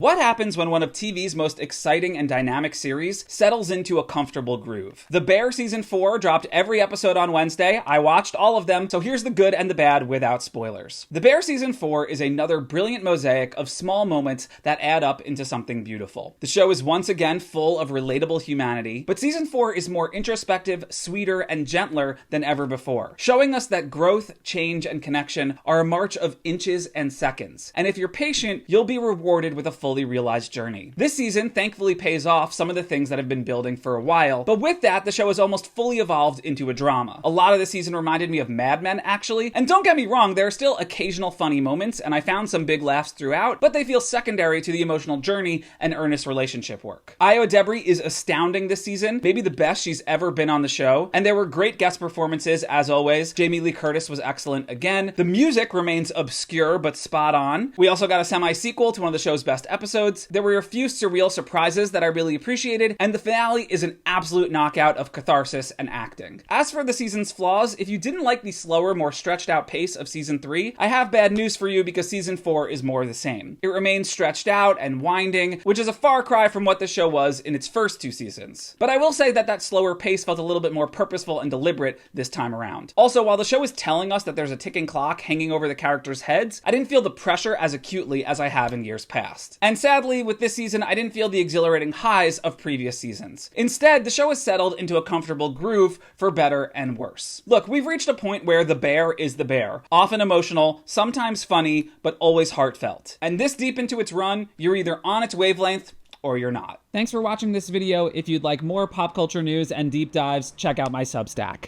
What happens when one of TV's most exciting and dynamic series settles into a comfortable groove? The Bear Season 4 dropped every episode on Wednesday. I watched all of them, so here's the good and the bad without spoilers. The Bear Season 4 is another brilliant mosaic of small moments that add up into something beautiful. The show is once again full of relatable humanity, but Season 4 is more introspective, sweeter, and gentler than ever before, showing us that growth, change, and connection are a march of inches and seconds. And if you're patient, you'll be rewarded with a fully realized journey. This season thankfully pays off some of the things that have been building for a while, but with that, the show has almost fully evolved into a drama. A lot of the season reminded me of Mad Men, actually, and don't get me wrong, there are still occasional funny moments, and I found some big laughs throughout, but they feel secondary to the emotional journey and earnest relationship work. Io Debris is astounding this season, maybe the best she's ever been on the show, and there were great guest performances as always. Jamie Lee Curtis was excellent again. The music remains obscure but spot on. We also got a semi-sequel to one of the show's best episodes. There were a few surreal surprises that I really appreciated, and the finale is an absolute knockout of catharsis and acting. As for the season's flaws, if you didn't like the slower, more stretched out pace of Season 3, I have bad news for you because Season 4 is more the same. It remains stretched out and winding, which is a far cry from what the show was in its first 2 seasons. But I will say that slower pace felt a little bit more purposeful and deliberate this time around. Also, while the show is telling us that there's a ticking clock hanging over the characters' heads, I didn't feel the pressure as acutely as I have in years past. And sadly, with this season, I didn't feel the exhilarating highs of previous seasons. Instead, the show has settled into a comfortable groove for better and worse. Look, we've reached a point where the bear is the bear. Often emotional, sometimes funny, but always heartfelt. And this deep into its run, you're either on its wavelength or you're not. Thanks for watching this video. If you'd like more pop culture news and deep dives, check out my Substack.